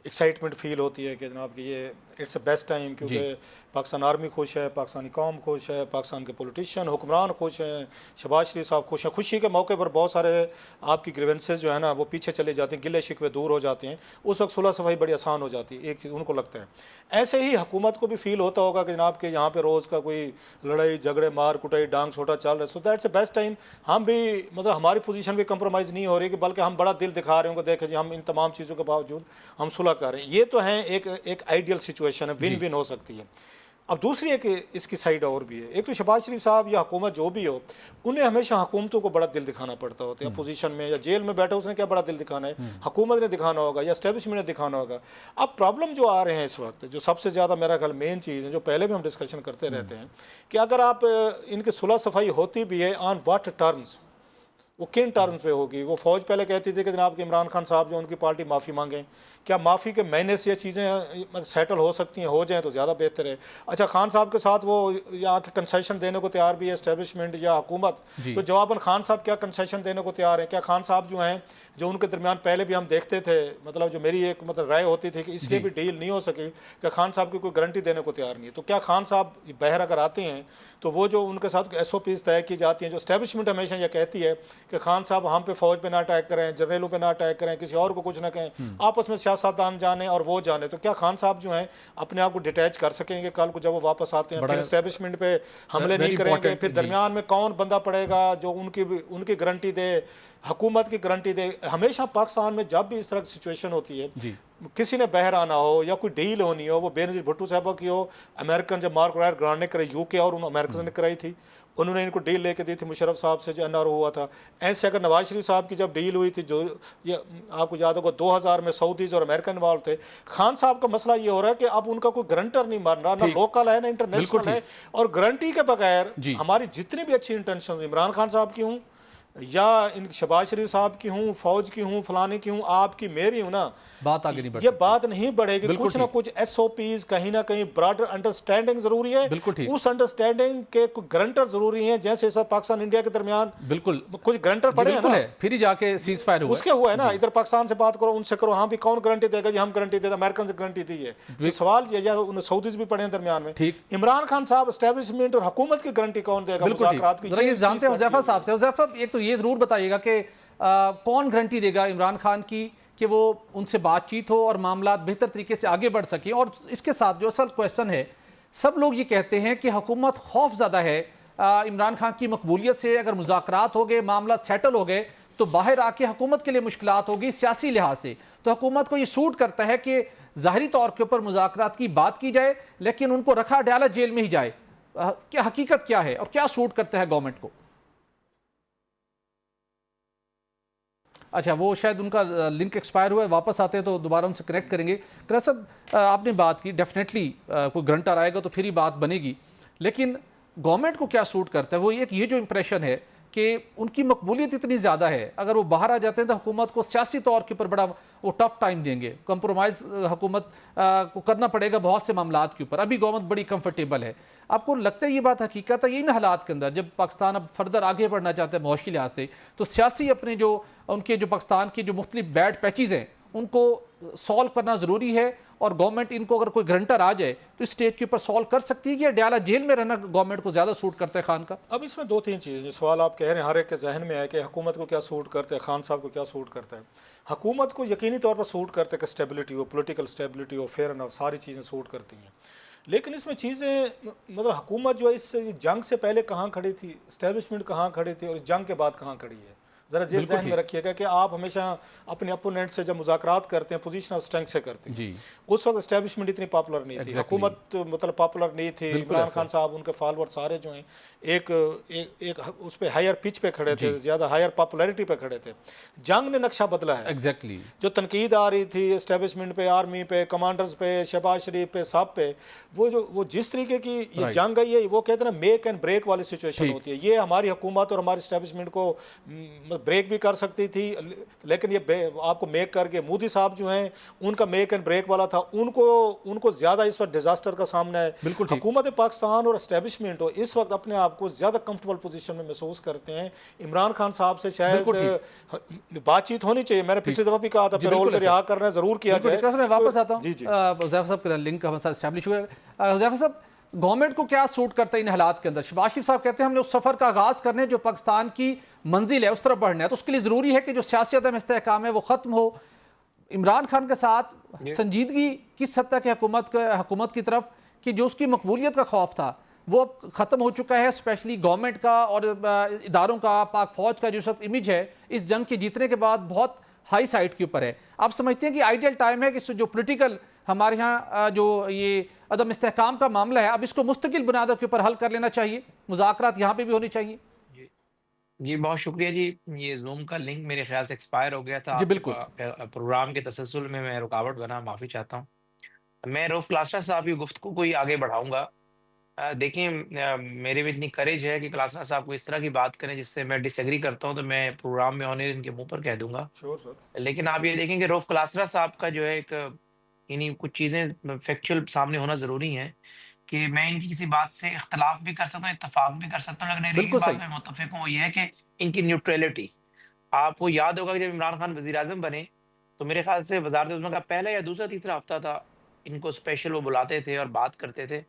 एक्साइटमेंट फील होती है कि जनाब कि ये इट्स अ बेस्ट टाइम, क्योंकि पाकिस्तान आर्मी खुश है, पाकिस्तानी कौम खुश है, पाकिस्तान के पॉलिटिशियन हुक्मरान खुश हैं, शहबाज शरीफ साहब खुश हैं। खुशी के मौके पर बहुत सारे आपकी ग्रीवेंसेस जो है ना वो पीछे चले जाते हैं, गिले शिकवे दूर हो जाते हैं, उस वक्त सुलह सफाई बड़ी आसान हो जाती है। एक चीज़ उनको लगता है, ऐसे ही हुकूमत को भी फील होता होगा कि जनाब के यहाँ पे रोज़ का कोई लड़ाई झगड़े मार कुटाई डांग छोटा चल रहा है। So that's a best time. हम भी मतलब हमारी पोजीशन भी कंप्रोमाइज़ नहीं हो रही, कि बल्कि हम बड़ा दिल दिखा रहे होंगे, देखें जी हम इन तमाम चीज़ों के बावजूद हम सुलह कर रहे हैं। ये तो है एक आइडियल सिचुएशन है, विन विन हो सकती है। अब दूसरी एक इसकी साइड और भी है। एक तो शहबाज शरीफ साहब या हुकूमत जो भी हो, उन्हें हमेशा हुकूमतों को बड़ा दिल दिखाना पड़ता होता है। अपोजिशन में या जेल में बैठे उसने क्या बड़ा दिल दिखाना है, हुकूमत ने दिखाना होगा या एस्टेब्लिशमेंट ने दिखाना होगा। अब प्रॉब्लम जो आ रहे हैं इस वक्त, जो सबसे ज़्यादा मेरा ख्याल मेन चीज़ है, जो पहले भी हम डिस्कशन करते रहते हैं, कि अगर आप इनकी सुलह सफाई होती भी है, ऑन व्हाट टर्म्स, वो किन टर्म्स पे होगी। वो फ़ौज पहले कहती थी कि जनाब कि इमरान खान साहब जो उनकी पार्टी माफ़ी मांगें, क्या माफ़ी के महीने से ये चीज़ें सेटल हो सकती हैं, हो जाएं तो ज़्यादा बेहतर है। अच्छा, खान साहब के साथ वो या कंसेशन देने को तैयार भी है एस्टेब्लिशमेंट या हुकूमत, तो जवाबन खान साहब क्या कंसेशन देने को तैयार है? क्या खान साहब जो हैं, जो उनके दरमियान पहले भी हम देखते थे, मतलब जो मेरी एक मतलब राय होती थी कि इसलिए भी डील नहीं हो सकी कि खान साहब की कोई गारंटी देने को तैयार नहीं है। तो क्या खान साहब बहर अगर आते हैं तो वो जो उनके साथ SOPs तय की जाती हैं, जो एस्टेब्लिशमेंट हमेशा यह कहती है कि खान साहब हम पे फौज पे ना अटैक करें, जर्नलों पे ना अटैक करें, किसी और को कुछ ना कहें, आपस में सियासतदान जाने और वो जाने, तो क्या खान साहब जो हैं अपने आप को डिटैच कर सकेंगे कल को जब वो वापस आते हैं? फिर एस्टेब्लिशमेंट पे हमले नहीं करेंगे, फिर दरमियान में कौन बंदा पड़ेगा जो उनकी गारंटी दे, हुकूमत की गारंटी दे? हमेशा पाकिस्तान में जब भी इस तरह की सिचुएशन होती है, किसी ने बहर आना हो या कोई डील होनी हो, वो बेनज़ीर भुट्टो साहबा की हो, अमेरिकन जब मार्क रायर ग्रांट ने कराई UK और उन अमेरिकन ने कराई थी, उन्होंने इनको डील लेके दी थी मुशर्रफ साहब से जो NRO हुआ था। ऐसे अगर नवाज शरीफ साहब की जब डील हुई थी, जो ये आपको याद होगा 2000 में सऊदीज़ और अमेरिकन इन्वॉल्व थे, खान साहब का मसला ये हो रहा है कि अब उनका कोई गारंटर नहीं मार रहा, ना लोकल है ना इंटरनेशनल है, और गारंटी के बगैर हमारी जितनी भी अच्छी इंटेंशन इमरान खान साहब की हूँ या इन शहबाज शरीफ साहब की हूँ, फौज की हूँ, फलाने की हूँ, आपकी मेरी हूँ ना, बात आगे नहीं बढ़ ये बात नहीं बढ़ेगी। कुछ ना कुछ SOPs, कहीं ना कहीं ब्रॉडर अंडरस्टैंडिंग जरूरी है। उस अंडरस्टैंडिंग के कुछ गारंटर जरूरी हैं, जैसे सब पाकिस्तान इंडिया के दरमियान बिल्कुल कुछ गारंटर पड़े हैं ना, फिर ही जाके सीज फायर हुआ उसके हुआ है ना। इधर पाकिस्तान से बात करो, उनसे करो, हाँ भी कौन गारंटी देगा जी? हम गारंटी देते, अमेरिकन से गारंटी दी है। तो सवाल ये, या सऊदीज भी पड़े हैं दरमियान में, इमरान खान साहब एस्टेब्लिशमेंट और हुकूमत की गारंटी कौन देगा मुज़ाकरात की? ये जानते हैं हुज़ैफा साहब से। हुज़ैफा, एक तो ये जरूर बताइएगा कि कौन गारंटी देगा इमरान खान की कि वो उनसे बातचीत हो और मामला बेहतर तरीके से आगे बढ़ सके? और इसके साथ जो असल क्वेश्चन है, सब लोग ये कहते हैं कि हुकूमत खौफ ज़्यादा है इमरान खान की मकबूलियत से। अगर मुज़ाकरात हो गए, मामला सेटल हो गए, तो बाहर आके हुकूमत के लिए मुश्किलात होगी सियासी लिहाज से। तो हुकूमत को ये सूट करता है कि ज़ाहिरी तौर के ऊपर मुज़ाकरात की बात की जाए, लेकिन उनको रखा डाला जेल में ही जाए। क्या हकीकत क्या है और क्या सूट करता है गवर्नमेंट को? अच्छा, वो शायद उनका लिंक एक्सपायर हुआ है, वापस आते हैं तो दोबारा उनसे कनेक्ट करेंगे। करा साहब, आपने बात की, डेफिनेटली कोई गारंटर आएगा तो फिर ही बात बनेगी, लेकिन गवर्नमेंट को क्या सूट करता है? वो एक ये जो इंप्रेशन है कि उनकी मकबूलियत इतनी ज़्यादा है, अगर वो बाहर आ जाते हैं तो हुकूमत को सियासी तौर के ऊपर बड़ा वो टफ टाइम देंगे, कंप्रोमाइज़ हुकूमत को करना पड़ेगा बहुत से मामलात के ऊपर। अभी गवर्नमेंट बड़ी कंफर्टेबल है। आपको लगता है ये बात हकीकत है? यही ना हालात के अंदर जब पाकिस्तान अब फर्दर आगे बढ़ना चाहता है मुआशी लिहाज से, तो सियासी अपने जो उनके जो पाकिस्तान के जो मुख्तलिफ बैड पैचेज़ हैं उनको सॉल्व करना ज़रूरी है, और गवर्नमेंट इनको अगर कोई ग्रंटर आ जाए तो इस स्टेज के ऊपर सॉल्व कर सकती है कि अडयाला जेल में रहना गवर्नमेंट को ज़्यादा सूट करता है खान का? अब इसमें दो तीन चीज़ें, जो सवाल आप कह रहे हैं हर एक के जहन में है कि हुकूमत को क्या सूट करता है, खान साहब को क्या सूट करता है। हुकूमत को यकीनी तौर पर सूट करता है कि स्टेबिलिटी हो, पॉलिटिकल स्टेबिलिटी हो, फेयर एंड सारी चीज़ें सूट करती हैं। लेकिन इसमें चीज़ें मतलब हुकूमत जो है इस जंग से पहले कहाँ खड़ी थी, इस्टेब्लिशमेंट कहाँ खड़ी थी और इस जंग के बाद कहाँ खड़ी है, ज़रा ये बिल्कुल जहन में ठीक। रखिएगा कि आप हमेशा अपने अपोनेंट से जब मुज़ाकरात करते हैं पोजीशन ऑफ स्ट्रेंथ से करते हैं। जी, उस वक्त इस्टेब्लिशमेंट इतनी पॉपुलर नहीं थी, Exactly. हुकूमत मतलब पॉपुलर नहीं थी। बिल्कुल इमरान ऐसा। खान साहब, उनके फॉलोअर सारे जो हैं एक एक उस पे हायर पिच पे खड़े थे, जी। ज़्यादा हायर पॉपुलैरिटी पे खड़े थे। जंग ने नक्शा बदला है। एग्जैक्टली। जो तनकीद आ रही थी इस्टेब्लिशमेंट पे, आर्मी पे, कमांडर्स पे, शहबाज शरीफ पे, सब पे, वो जिस तरीके की ये Right. जंग आई है, वो कहते हैं ना मेक एंड ब्रेक वाली सिचुएशन ठीक। होती है। ये हमारी हुकूमत और हमारी इस्टेब्लिशमेंट को ब्रेक भी कर सकती थी, लेकिन ये आपको मेक करके मोदी साहब जो हैं उनका मेक एंड ब्रेक वाला था, उनको ज़्यादा इस वक्त डिजास्टर का सामना है। बिल्कुल ठीक। हुकूमत पाकिस्तान और इस्टेब्लिशमेंट हो इस वक्त अपने आप को ज़्यादा कंफर्टेबल पोजीशन में महसूस करते हैं। इमरान खान साहब से बिल्कुल शायद बातचीत होनी चाहिए। मैंने पिछली दफ़ा भी कहा था जी, पेरोल बिल्कुल पे रिहा करना ज़रूर किया बिल्कुल जाए। ठीक है, मैं वापस आता हूँ। जी जी हुज़ैफा साहब का लिंक हमारे साथ एस्टैब्लिश हुआ है। हुज़ैफा साहब, गवर्नमेंट को क्या सूट करता है इन हालात के अंदर? शहबाज शरीफ साहब कहते हैं हमने उस सफ़र का आगाज़ करने जो पाकिस्तान की मंजिल है उस तरफ बढ़ना है, तो उसके लिए ज़रूरी है कि जो सियासी अदम इस्तेहकाम है वो ख़त्म हो। इमरान खान के साथ संजीदगी किस हद तक है हुकूमत की तरफ कि जो उसकी मकबूलियत का खौफ था वो अब ख़त्म हो चुका है, स्पेशली गवर्नमेंट का और इदारों का, पाक फ़ौज का जो इस वक्त इमेज है इस जंग के जीतने के बाद बहुत हाई साइड के ऊपर है। आप समझते हैं कि आइडियल टाइम है कि जो पॉलिटिकल हमारे यहाँ जो ये अदम इस्तेहकाम का मामला है अब इसको मुस्तकिल बुनियादों के ऊपर हल कर लेना चाहिए, मुज़ाकरात यहाँ पे भी होनी चाहिए? जी, जी, बहुत शुक्रिया जी। ये ज़ूम का लिंक मेरे ख़्याल से एक्सपायर हो गया था। जी आपके बिल्कुल। प्रोग्राम के तसलसल में मैं रुकावट बना, माफ़ी चाहता हूँ। मैं रऊफ़ क्लासरा साहब की गुफ्तगू को ही आगे बढ़ाऊँगा। देखिए, मेरे में इतनी करेज है कि क्लासरा साहब को इस तरह की बात करें जिससे मैं डिसएग्री करता हूँ, तो मैं प्रोग्राम में ऑन एयर इनके मुँह पर कह दूँगा। Sure sir. लेकिन आप ये देखें कि रऊफ़ क्लासरा साहब का जो है एक यानी कुछ चीज़ें फैक्चुअल सामने होना ज़रूरी है कि मैं इनकी किसी बात से इख्तिलाफ भी कर सकता हूँ, इत्तेफ़ाक भी कर सकता हूँ, लेकिन एक बिल्कुल बात सही। में मुत्तफ़िक हूँ, वो ये है कि इनकी न्यूट्रैलिटी। आपको याद होगा कि जब इमरान खान वज़ीर-आज़म बने, तो मेरे ख़्याल से वज़ारत-ए-उज़्मा का पहला या दूसरा तीसरा हफ़्ता था, इनको स्पेशल वो बुलाते थे और बात करते थे।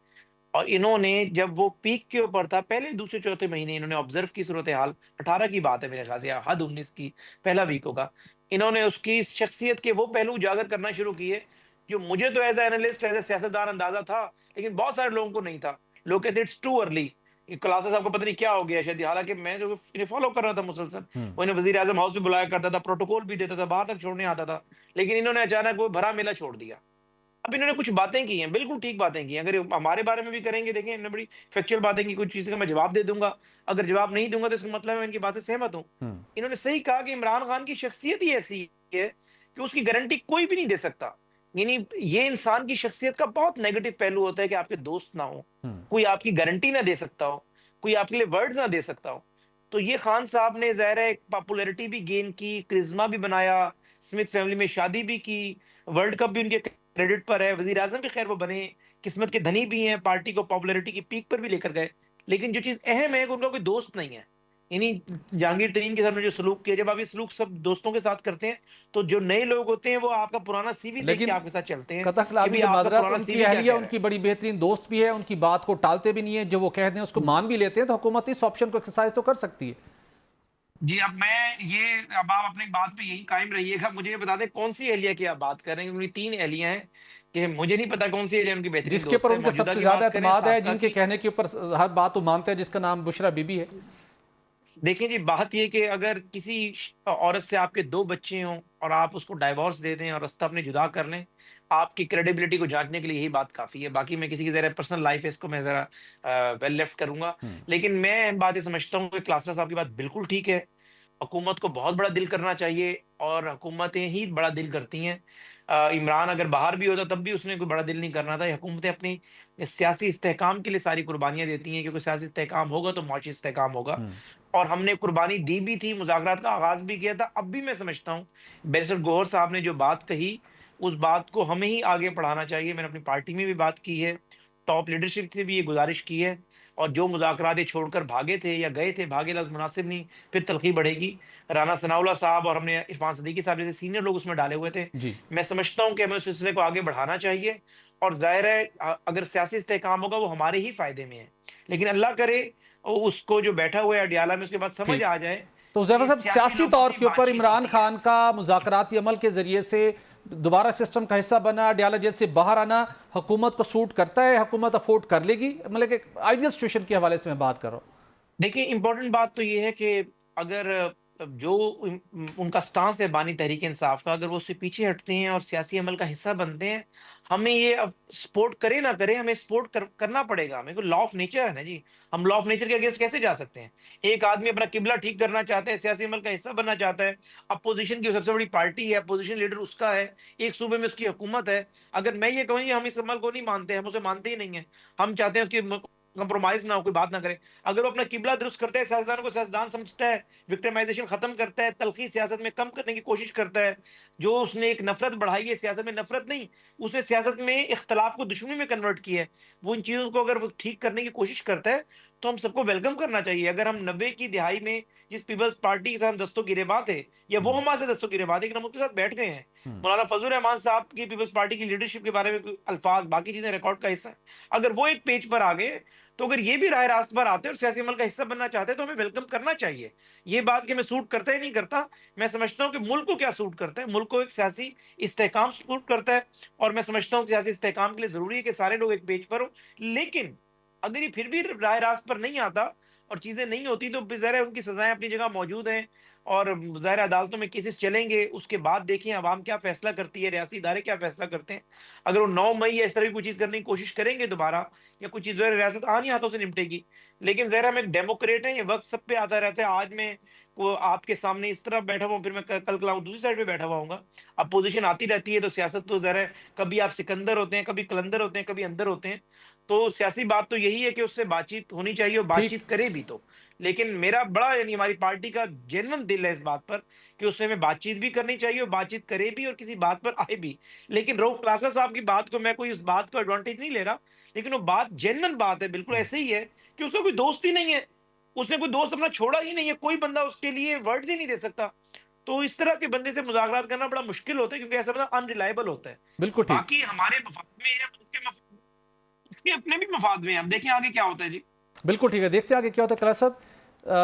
और इन्होंने जब वो पीक के ऊपर था, पहले दूसरे चौथे महीने इन्होंने ऑब्ज़र्व की सूरत-ए-हाल, 18 की बात है मेरे ख़्याल से या हद 19 की, पहला वीक होगा। इन्होंने उसकी शख्सियत के वो पहलू उजागर करना शुरू किए, जो मुझे तो as a analyst, as a सियासतदान अंदाज़ा था, लेकिन बहुत सारे लोगों को नहीं था। लोग कहते इट्स टू अर्ली, ये क्लासेस साहब को पता नहीं क्या हो गया शायद, हालाँकि मैं जो इन्हें फ़ॉलो कर रहा था मुसलसल, वो इन्हें वज़ीर-ए-आज़म हाउस में बुलाया करता था, प्रोटोकॉल भी देता था, बाहर तक छोड़ने आता था। लेकिन इन्होंने अचानक वो भरा मेला छोड़ दिया। अब इन्होंने कुछ बातें की हैं, बिल्कुल ठीक बातें की हैं। अगर हमारे बारे में भी करेंगे, देखें इन्होंने बड़ी फैक्चुअल बातें की, कुछ चीज़ का मैं जवाब दे दूँगा। अगर जवाब नहीं दूँगा तो इसका मतलब मैं इनकी बात से सहमत हूँ। इन्होंने सही कहा कि इमरान खान की शख्सियत ही ऐसी है कि उसकी गारंटी कोई भी नहीं दे सकता। यानी ये इंसान की शख्सियत का बहुत नेगेटिव पहलू होता है कि आपके दोस्त ना हो, कोई आपकी गारंटी ना दे सकता हो, कोई आपके लिए वर्ड्स ना दे सकता हो। तो ये खान साहब ने ज़ाहिर है एक पॉपुलैरिटी भी गेन की, करिश्मा भी बनाया, स्मिथ फैमिली में शादी भी की, वर्ल्ड कप भी उनके क्रेडिट पर है, वज़ीर-आज़म भी ख़ैर वो बने, किस्मत के धनी भी हैं, पार्टी को पॉपुलैरिटी की पीक पर भी लेकर गए। लेकिन जो चीज़ अहम है कि उनका कोई दोस्त नहीं है। यानी जहांगीर तरीन के साथ में जो सलूक किया, जब आप ये सलूक सब दोस्तों के साथ करते हैं, तो जो नए लोग होते हैं वो आपका पुराना सीवी देख के लेकिन आपके साथ चलते हैं कतक कि लाजमी भई के आपका माजरात पुराना उनकी सीवी क्या अहलिया कह रहा है। उनकी बड़ी बेहतरीन दोस्त भी है, उनकी बात को टालते भी नहीं है, जो वो कह दें उसको मान भी लेते हैं, तो हुकूमत इस ऑप्शन को एक्सरसाइज तो कर सकती है। जी, अब आप अपनी बात पे यही कायम रहिएगा। मुझे ये बता दें कौन-सी एहलिया की आप बात कर रहे हैं? क्योंकि 3 एहलिया हैं कि मुझे नहीं पता कौन-सी एहलिया उनकी बेहतरीन जिसके दोस्त पर है। उनके मौजूदा सबसे की ज्यादा बात करें, एतमाद है, साबका जिनके की। कहने के ऊपर हर बात वो मानते हैं, जिसका नाम बुशरा बीबी है। देखिए जी, बात ये कि अगर किसी औरत से आपके 2 बच्चे हों और आप उसको डाइवोर्स दे दें और रास्ता अपने जुदा कर लें, आपकी क्रेडिबिलिटी को जाँचने के लिए यही बात काफ़ी है। बाकी मैं किसी की ज़रा पर्सनल लाइफ़ है, इसको मैं ज़रा वेल लेफ्ट करूँगा। लेकिन मैं बात ये समझता हूँ कि क्लासरा साहब की बात बिल्कुल ठीक है। हुकूमत को बहुत बड़ा दिल करना चाहिए और हुकूमतें ही बड़ा दिल करती हैं। इमरान अगर बाहर भी होता तब भी उसने कोई बड़ा दिल नहीं करना था। ये हुकूमतें अपनी सियासी इस्तेहकाम के लिए सारी कुर्बानियाँ देती हैं, क्योंकि सियासी इस्तेहकाम होगा तो मुआशी इस्तेहकाम होगा। और हमने कुर्बानी दी भी थी, मुज़ाकरात का आगाज़ भी किया था। अब भी मैं समझता हूँ बैरिस्टर गौहर साहब ने जो बात कही, उस बात को हमें ही आगे बढ़ाना चाहिए। मैंने अपनी पार्टी में भी बात की है, टॉप लीडरशिप से भी ये गुज़ारिश की है। और जो मुज़ाकरात ये छोड़कर भागे थे या गए थे, भागे लफ्ज़ मुनासिब नहीं, फिर तलख़ी बढ़ेगी। राना सनाउल्लाह साहब और हमने इरफ़ान सिद्दीकी साहब जैसे सीनियर लोग उसमें डाले हुए थे। जी। मैं समझता हूँ कि हमें उस सिलसिले को आगे बढ़ाना चाहिए और ज़ाहिर है अगर सियासी इस्तेहकाम होगा वो हमारे ही फ़ायदे में है। लेकिन अल्लाह करे उसको जो बैठा हुआ है अडयाला में उसके बाद समझ ठीक। आ जाए तो ज़ैफ़र कि साहब, सियासी सियासी लोगों तौर से के ऊपर बातचीत इमरान होती है। खान का मुज़ाकराती अमल के ज़रिए से दोबारा सिस्टम का हिस्सा बना, अडयाला जेल से बाहर आना हुकूमत को सूट करता है? हुकूमत अफोर्ड कर लेगी? मतलब एक आइडियल सिचुएशन के हवाले से मैं बात कर रहा हूँ। देखिए, इम्पोर्टेंट बात तो ये है कि अगर जो उनका स्टांस है बानी तहरीक इंसाफ का, अगर वो उससे पीछे हटते हैं और सियासी अमल का हिस्सा बनते हैं, हमें ये अब सपोर्ट करे ना करे, हमें सपोर्ट करना पड़ेगा हमें। लॉ ऑफ नेचर है ना जी, हम लॉ ऑफ नेचर के अगेंस्ट कैसे जा सकते हैं? एक आदमी अपना किबला ठीक करना चाहता है, सियासी अमल का हिस्सा बनना चाहता है, अपोजिशन की सबसे बड़ी पार्टी है, अपोजिशन लीडर उसका है, एक सूबे में उसकी हुकूमत है। अगर मैं ये कहूँ कि हम इस अमल को नहीं मानते, हम उसे मानते ही नहीं है, हम चाहते हैं उसकी कंप्रोमाइज ना हो, कोई बात ना करे। अगर वो अपना किबला दुरुस्त करता है, सियासतदानों को सियासतदान समझता है, विक्टिमाइजेशन खत्म करता है, तलखी सियासत में कम करने की कोशिश करता है, जो उसने एक नफरत बढ़ाई है, सियासत में नफरत नहीं, उसने सियासत में इख्तलाफ को दुश्मनी में कन्वर्ट किया है, वो इन चीज़ों को अगर वो ठीक करने की कोशिश करता है, तो हम सबको वेलकम करना चाहिए। अगर हम 90 की दिहाई में जिस पीपल्स पार्टी के साथ हम दस्तों गिरेबां थे, या वो हमारे से दस्तों गिरेबां थे, लेकिन हम उसके साथ बैठ गए हैं। मौलाना फजल रहमान साहब की पीपल्स पार्टी की लीडरशिप के बारे में कोई अल्फाज, बाकी चीजें रिकॉर्ड का हिस्सा है। अगर वो एक पेज पर आ गए, तो अगर ये भी राह रास्त पर आते हैं और सियासी अमल का हिस्सा बनना चाहते हैं, तो हमें वेलकम करना चाहिए। ये बात कि मैं सूट करता ही नहीं करता, मैं समझता हूँ कि मुल्क को क्या सूट करता है, मुल्क को एक सियासी इस्तेहकाम सूट करता है, और मैं समझता हूँ कि सियासी इस्तेहकाम के लिए जरूरी है कि सारे लोग एक पेज पर हो। लेकिन अगर ये फिर भी राह रास्त पर नहीं आता और चीजें नहीं होती, तो ज़ाहिर है उनकी सजाएं अपनी जगह मौजूद हैं, और ज़ाहिर है अदालतों में केसेस चलेंगे, उसके बाद देखें अवाम क्या फैसला करती है, रियासी इदारे क्या फैसला करते हैं। अगर वो 9 मई या इस तरह की कोई चीज़ करने की कोशिश करेंगे दोबारा, या कुछ चीज़ रियासत आनी हाथों से निपटेगी। लेकिन ज़ाहिर है हम एक डेमोक्रेट हैं, ये वक्त सब पे आता रहता है। आज मैं वो आपके सामने इस तरफ बैठा हुआ हूँ, फिर मैं कल कल दूसरी साइड पे बैठा हुआ हूँ। अपोजिशन आती रहती है, तो सियासत तो ज़ाहिर है कभी आप सिकंदर होते हैं, कभी कलंदर होते हैं, कभी अंदर होते हैं। तो सियासी बात तो यही है कि उससे बातचीत होनी चाहिए, और ठीक। बातचीत करे भी तो। लेकिन मेरा बड़ा, यानी हमारी पार्टी का जेन्युइन दिल है इस बात पर कि उससे हमें बातचीत भी करनी चाहिए, और बातचीत करे भी, और किसी बात पर आए भी। लेकिन रऊफ क्लासा साहब की बात को, मैं कोई उस बात को एडवांटेज नहीं ले रहा, लेकिन वो बात जेन्युइन बात है, बिल्कुल ऐसे ही है कि उसका कोई दोस्त ही नहीं है, उसने कोई दोस्त अपना छोड़ा ही नहीं है, कोई बंदा उसके लिए वर्ड्स ही नहीं दे सकता। तो इस तरह के बंदे से मुज़ाकरात करना बड़ा मुश्किल होता है, क्योंकि ऐसा बंदा अनरिलायबल होता है। बिल्कुल ठीक। बाकी हमारे मफाद में है, उनके मफाद, इसके अपने भी मफाद में है। अब देखें आगे क्या होता है जी। बिल्कुल ठीक है, देखते हैं आगे क्या होता है। कला साहब,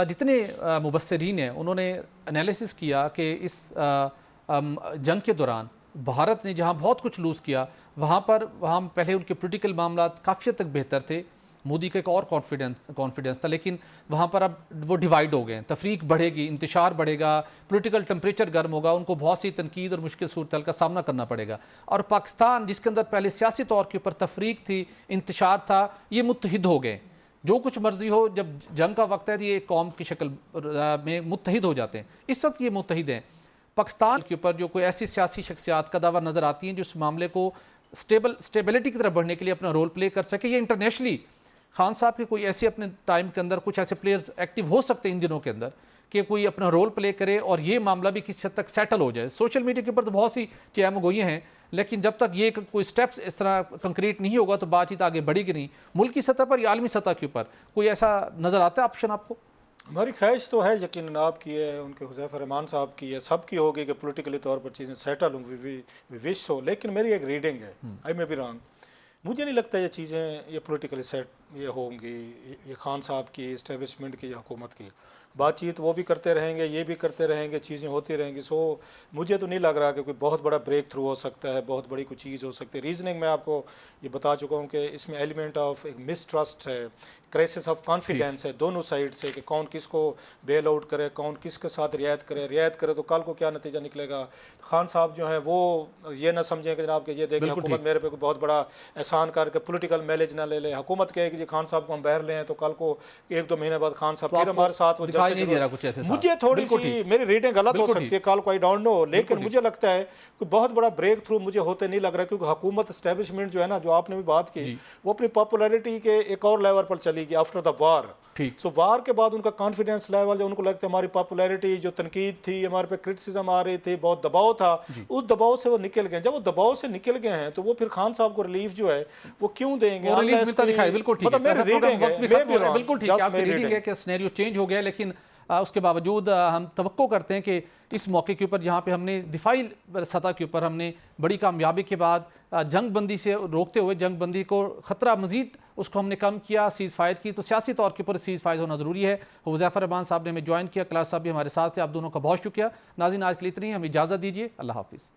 जितने मुबस्सिरीन हैं उन्होंने एनालिसिस किया कि इस जंग के दौरान भारत ने जहां बहुत कुछ लूज़ किया, वहां पहले उनके पॉलिटिकल मामला काफ़ी हद तक बेहतर थे, मोदी का एक और कॉन्फिडेंस था, लेकिन वहाँ पर अब वो डिवाइड हो गए हैं, तफरीक बढ़ेगी, इंतशार बढ़ेगा, पॉलिटिकल टेम्परेचर गर्म होगा, उनको बहुत सी तनकीद और मुश्किल सूरत का सामना करना पड़ेगा। और पाकिस्तान, जिसके अंदर पहले सियासी तौर के ऊपर तफरीक थी, इंतशार था, ये मुत्तहिद हो गए। जो कुछ मर्जी हो, जब जंग का वक्त है तो ये कौम की शक्ल में मुत्तहिद हो जाते हैं। इस वक्त ये मुत्तहिद हैं। पाकिस्तान के ऊपर जो कोई ऐसी सियासी शख्सियात का दावा नज़र आती हैं जो इस मामले को स्टेबिलिटी की तरफ बढ़ने के लिए अपना रोल प्ले कर सके, ये इंटरनेशनली खान साहब के कोई ऐसे अपने टाइम के अंदर कुछ ऐसे प्लेयर्स एक्टिव हो सकते हैं इन दिनों के अंदर कि कोई अपना रोल प्ले करे और ये मामला भी किसी हद तक सेटल हो जाए। सोशल मीडिया के ऊपर तो बहुत सी चैमगोइयाँ हैं, लेकिन जब तक ये कोई स्टेप्स इस तरह कंक्रीट नहीं होगा तो बातचीत आगे बढ़ेगी नहीं। मुल्क की सतह पर या आलमी सतह के ऊपर कोई ऐसा नज़र आता है ऑप्शन आपको? हमारी ख्वाहिश तो है, यकीनन आपकी है, उनके हुज़ैफ़ा रहमान साहब की है, सबकी होगी कि पॉलिटिकली तौर पर चीज़ें सेटल हों, वी विश हो। लेकिन मेरी एक रीडिंग है, आई मे बी रॉन्ग, मुझे नहीं लगता ये चीज़ें, ये पॉलिटिकली सेट ये होंगी, ये खान साहब की इस्टेब्लिशमेंट की या हुकूमत की बातचीत वो भी करते रहेंगे, ये भी करते रहेंगे, चीज़ें होती रहेंगी। सो मुझे तो नहीं लग रहा कि कोई बहुत बड़ा ब्रेक थ्रू हो सकता है, बहुत बड़ी कोई चीज़ हो सकती है। रीजनिंग मैं आपको ये बता चुका हूँ कि इसमें एलिमेंट ऑफ एक मिसट्रस्ट है, क्राइसिस ऑफ कॉन्फिडेंस है दोनों साइड से, कि कौन किसको बेल आउट करे, कौन किसके साथ रियायत करे तो कल को क्या नतीजा निकलेगा। खान साहब जो हैं वो ये ना समझें कि जनाब कि ये देखें हुकूमत मेरे पे कोई बहुत बड़ा एहसान करके पॉलिटिकल माइलेज ना ले ले। हुकूमत कहे कि जी खान साहब को हम बहर लें, तो कल को 1-2 महीने बाद खान साहब फिर हमारे साथ वो नहीं दे रहा कुछ ऐसे। मुझे थोड़ी सी मेरी रीडिंग गलत हो सकती है, कल को आई डोंट नो, लेकिन मुझे लगता है कि बहुत बड़ा ब्रेक थ्रू मुझे होते नहीं लग रहा, क्योंकि हुकूमत एस्टेब्लिशमेंट जो है ना, जो आपने भी बात की, वो अपनी पॉपुलैरिटी के एक और लेवल पर चली गई आफ्टर द वार। ठीक। सो वार के बाद उनका कॉन्फिडेंस लेवल, जो उनको लगता है हमारी पॉपुलैरिटी, जो तनकीद थी, हमारे पे क्रिटिसिज्म आ रही थी, बहुत दबाव था, उस दबाव से वो निकल गए। जब वो दबाव से निकल गए हैं तो वो फिर खान साहब को रिलीफ जो है वो क्यों देंगे? रिलीफ मिलता दिखाई, बिल्कुल ठीक मतलब मेरी रीडिंग है, बिल्कुल ठीक है, आपकी रीडिंग है कि सिनेरियो चेंज हो गया, लेकिन उसके बावजूद हम तवक्को करते हैं कि इस मौके के ऊपर जहाँ पे हमने दिफाई सतह के ऊपर हमने बड़ी कामयाबी के बाद जंग बंदी से रोकते हुए जंग बंदी को ख़तरा मज़ीद उसको हमने कम किया, सीज़ फायर की, तो सियासी तौर के ऊपर सीज़ फायर होना ज़रूरी है। हुज़ैफ़र रहमान साहब ने हमें ज्वाइन किया, क्लास साहब भी हमारे साथ थे, आप दोनों का बहुत शुक्रिया। नाज़रीन आज के लिए इतनी, हमें इजाज़त दीजिए, अल्लाह हाफ़िज़।